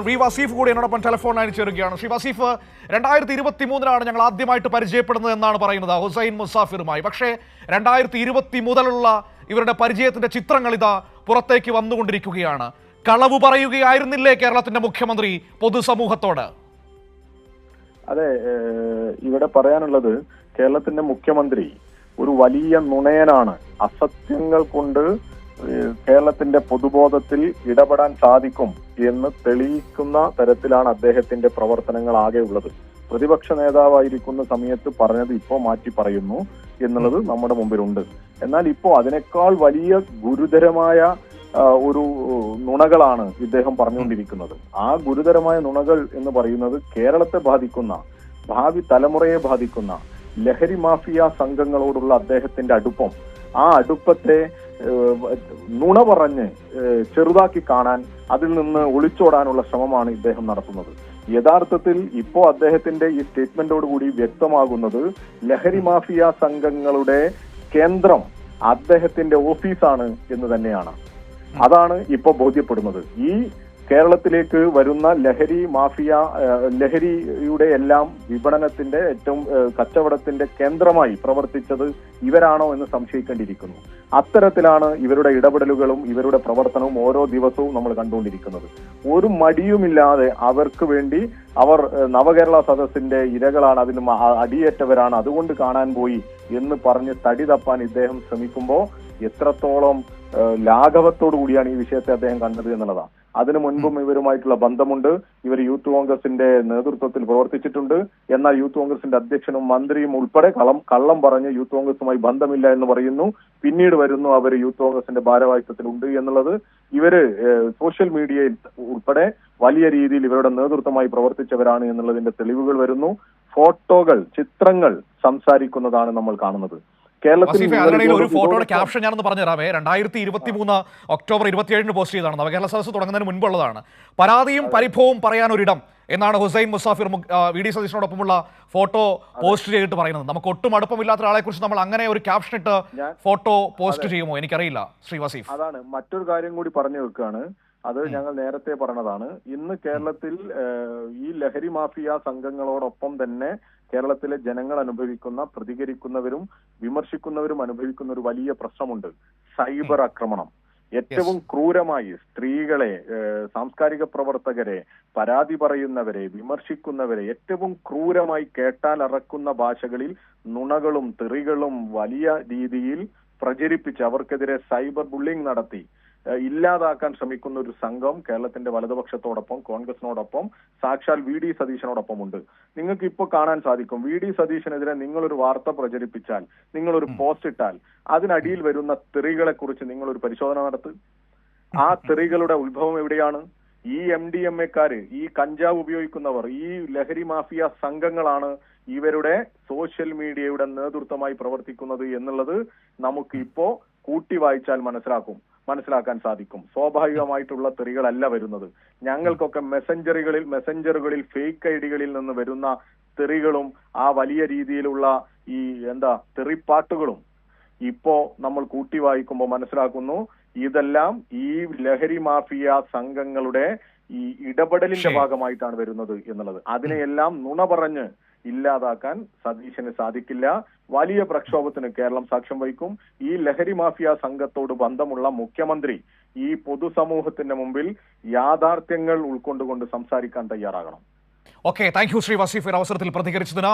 V Wasif കൂടി എന്നോടൊപ്പം telephone ലൈനിൽ ചേരുകയാണ്. ശ്രീ വസീഫ്, 2023 ഞങ്ങൾ ആദ്യമായിട്ട് പരിചയപ്പെടുന്നത് എന്നാണ് പറയുന്നത് ഹുസൈൻ മുസാഫിറുമായി. പക്ഷേ 2020 മുതലുള്ള ഇവരുടെ പരിചയത്തിന്റെ ചിത്രങ്ങൾ ഇതാ പുറത്തേക്ക് വന്നുകൊണ്ടിരിക്കുകയാണ്. കളവ് പറയുകയായിരുന്നില്ലേ കേരളത്തിന്റെ മുഖ്യമന്ത്രി പൊതുസമൂഹത്തോട്? അതെ, ഇവിടെ പറയാനുള്ളത് കേരളത്തിന്റെ മുഖ്യമന്ത്രി ഒരു വലിയ നുണയനാണ്. അസത്യങ്ങൾ കൊണ്ട് കേരളത്തിന്റെ പൊതുബോധത്തിൽ ഇടപെടാൻ സാധിക്കും എന്ന് തെളിയിക്കുന്ന തരത്തിലാണ് അദ്ദേഹത്തിന്റെ പ്രവർത്തനങ്ങൾ ആകെ ഉള്ളത്. പ്രതിപക്ഷ നേതാവായിരിക്കുന്ന സമയത്ത് പറഞ്ഞത് ഇപ്പോൾ മാറ്റി പറയുന്നു എന്നുള്ളത് നമ്മുടെ മുമ്പിലുണ്ട്. എന്നാൽ ഇപ്പോൾ അതിനേക്കാൾ വലിയ ഗുരുതരമായ ഒരു നുണകളാണ് ഇദ്ദേഹം പറഞ്ഞുകൊണ്ടിരിക്കുന്നത്. ആ ഗുരുതരമായ നുണകൾ എന്ന് പറയുന്നത് കേരളത്തെ ബാധിക്കുന്ന, ഭാവി തലമുറയെ ബാധിക്കുന്ന ലഹരി മാഫിയ സംഘങ്ങളോടുള്ള അദ്ദേഹത്തിന്റെ അടുപ്പം, ആ അടുപ്പത്തെ നുണ പറഞ്ഞ് ചെറുതാക്കി കാണാൻ, അതിൽ നിന്ന് ഒളിച്ചോടാനുള്ള ശ്രമമാണ് ഇദ്ദേഹം നടത്തുന്നത്. യഥാർത്ഥത്തിൽ ഇപ്പോ അദ്ദേഹത്തിന്റെ ഈ സ്റ്റേറ്റ്മെന്റോടുകൂടി വ്യക്തമാകുന്നത് ലഹരി മാഫിയ സംഘങ്ങളുടെ കേന്ദ്രം അദ്ദേഹത്തിന്റെ ഓഫീസാണ് എന്ന് തന്നെയാണ്. അതാണ് ഇപ്പോ ബോധ്യപ്പെടുന്നത്. ഈ കേരളത്തിലേക്ക് വരുന്ന ലഹരി മാഫിയ, ലഹരിയുടെ എല്ലാം വിപണനത്തിന്റെ ഏറ്റവും കച്ചവടത്തിന്റെ കേന്ദ്രമായി പ്രവർത്തിച്ചത് ഇവരാണോ എന്ന് സംശയിക്കേണ്ടിയിരിക്കുന്നു. അത്തരത്തിലാണ് ഇവരുടെ ഇടപെടലുകളും ഇവരുടെ പ്രവർത്തനവും ഓരോ ദിവസവും നമ്മൾ കണ്ടുകൊണ്ടിരിക്കുന്നത്. ഒരു മടിയുമില്ലാതെ അവർക്ക് വേണ്ടി അവർ നവകേരള സദസ്സിന്റെ ഇരകളാണ്, അതിന് അടിയേറ്റവരാണ്, അതുകൊണ്ട് കാണാൻ പോയി എന്ന് പറഞ്ഞ് തടി തപ്പാൻ ഇദ്ദേഹം ശ്രമിക്കുമ്പോൾ എത്രത്തോളം ലാഘവത്തോടു കൂടിയാണ് ഈ വിഷയത്തെ അദ്ദേഹം കണ്ടത് എന്നുള്ളതാണ്. അതിനു മുൻപും ഇവരുമായിട്ടുള്ള ബന്ധമുണ്ട്. ഇവർ യൂത്ത് കോൺഗ്രസിന്റെ നേതൃത്വത്തിൽ പ്രവർത്തിച്ചിട്ടുണ്ട്. എന്നാൽ യൂത്ത് കോൺഗ്രസിന്റെ അധ്യക്ഷനും മന്ത്രിയും ഉൾപ്പെടെ കള്ളം പറഞ്ഞ് യൂത്ത് കോൺഗ്രസുമായി ബന്ധമില്ല എന്ന് പറയുന്നു. പിന്നീട് വരുന്നു അവർ യൂത്ത് കോൺഗ്രസിന്റെ ഭാരവാഹിത്വത്തിലുണ്ട് എന്നുള്ളത്. ഇവര് സോഷ്യൽ മീഡിയയിൽ ഉൾപ്പെടെ വലിയ രീതിയിൽ ഇവരുടെ നേതൃത്വമായി പ്രവർത്തിച്ചവരാണ് എന്നുള്ളതിന്റെ തെളിവുകൾ വരുന്നു. ഫോട്ടോകൾ, ചിത്രങ്ങൾ സംസാരിക്കുന്നതാണ് നമ്മൾ കാണുന്നത്. അതിനിടയിൽ ഒരു ഫോട്ടോയുടെ ക്യാപ്ഷൻ ഞാനൊന്ന് പറഞ്ഞുതരാമേ. 2023 ഒക്ടോബർ 27 പോസ്റ്റ് ചെയ്തതാണ്. നവകേരള സദസ്സ് തുടങ്ങുന്നതിന് മുൻപുള്ളതാണ്. പരാതിയും പരിഭവവും പറയാനൊരിടം എന്നാണ് ഹുസൈൻ മുസാഫിർ വി ഡി സതീശനോടൊപ്പമുള്ള ഫോട്ടോ പോസ്റ്റ് ചെയ്തിട്ട് പറയുന്നത്. നമുക്ക് ഒട്ടും അടുപ്പമില്ലാത്ത ഒരാളെ കുറിച്ച് നമ്മൾ അങ്ങനെ ഒരു ക്യാപ്ഷൻ ഇട്ട് ഫോട്ടോ പോസ്റ്റ് ചെയ്യുമോ? എനിക്കറിയില്ല ശ്രീ വസീഫ്. അതാണ് മറ്റൊരു കാര്യം കൂടി പറഞ്ഞു വെക്കുകയാണ്. അത് ഞങ്ങൾ നേരത്തെ പറഞ്ഞതാണ്. ഇന്ന് കേരളത്തിൽ ഈ ലഹരി മാഫിയ സംഘങ്ങളോടൊപ്പം തന്നെ കേരളത്തിലെ ജനങ്ങൾ അനുഭവിക്കുന്ന, പ്രതികരിക്കുന്നവരും വിമർശിക്കുന്നവരും അനുഭവിക്കുന്ന ഒരു വലിയ പ്രശ്നമുണ്ട്: സൈബർ ആക്രമണം. ഏറ്റവും ക്രൂരമായി സ്ത്രീകളെ, സാംസ്കാരിക പ്രവർത്തകരെ, പരാതി പറയുന്നവരെ, വിമർശിക്കുന്നവരെ ഏറ്റവും ക്രൂരമായി കേട്ടാലറക്കുന്ന ഭാഷകളിൽ നുണകളും തെറികളും വലിയ രീതിയിൽ പ്രചരിപ്പിച്ച് അവർക്കെതിരെ സൈബർ ബുള്ളിംഗ് നടത്തി ഇല്ലാതാക്കാൻ ശ്രമിക്കുന്ന ഒരു സംഘം കേരളത്തിന്റെ വലതുപക്ഷത്തോടൊപ്പം, കോൺഗ്രസിനോടൊപ്പം, സാക്ഷാൽ വി ഡി സതീശനോടൊപ്പം ഉണ്ട്. നിങ്ങൾക്ക് ഇപ്പോൾ കാണാൻ സാധിക്കും, വി ഡി സതീശനെതിരെ നിങ്ങളൊരു വാർത്ത പ്രചരിപ്പിച്ചാൽ, നിങ്ങളൊരു പോസ്റ്റ് ഇട്ടാൽ അതിനടിയിൽ വരുന്ന തെറികളെ കുറിച്ച് നിങ്ങളൊരു പരിശോധന നടത്തുക. ആ തെറികളുടെ ഉത്ഭവം എവിടെയാണ്? ഈ MDMA-ക്കാര്, ഈ കഞ്ചാവ് ഉപയോഗിക്കുന്നവർ, ഈ ലഹരി മാഫിയ സംഘങ്ങളാണ് ഇവരുടെ സോഷ്യൽ മീഡിയയുടെ നേതൃത്വമായി പ്രവർത്തിക്കുന്നത് എന്നുള്ളത് നമുക്ക് ഇപ്പോ കൂട്ടി വായിച്ചാൽ മനസ്സിലാക്കാൻ സാധിക്കും. സ്വാഭാവികമായിട്ടുള്ള തെറികളല്ല വരുന്നത്. ഞങ്ങൾക്കൊക്കെ മെസ്സഞ്ചറുകളിൽ ഫേക്ക് ഐഡികളിൽ നിന്ന് വരുന്ന തെറികളും ആ വലിയ രീതിയിലുള്ള ഈ തെറിപ്പാട്ടുകളും ഇപ്പോ നമ്മൾ കൂട്ടി വായിക്കുമ്പോൾ മനസ്സിലാക്കുന്നു ഇതെല്ലാം ഈ ലഹരി മാഫിയ സംഘങ്ങളുടെ ഈ ഇടപെടലിന്റെ ഭാഗമായിട്ടാണ് വരുന്നത് എന്നുള്ളത്. അതിനെയെല്ലാം നുണ പറഞ്ഞ് ഇല്ലാതാക്കാൻ സതീശന് സാധിക്കില്ല. വലിയ പ്രക്ഷോഭത്തിന് കേരളം സാക്ഷ്യം വഹിക്കും. ഈ ലഹരി മാഫിയ സംഘത്തോട് ബന്ധമുള്ള മുഖ്യമന്ത്രി ഈ പൊതുസമൂഹത്തിന്റെ മുമ്പിൽ യാഥാർത്ഥ്യങ്ങൾ ഉൾക്കൊണ്ടുകൊണ്ട് സംസാരിക്കാൻ തയ്യാറാകണം. Okay, thank you Shri Vaseef അവസരത്തിൽ പ്രതികരിച്ചതിന്.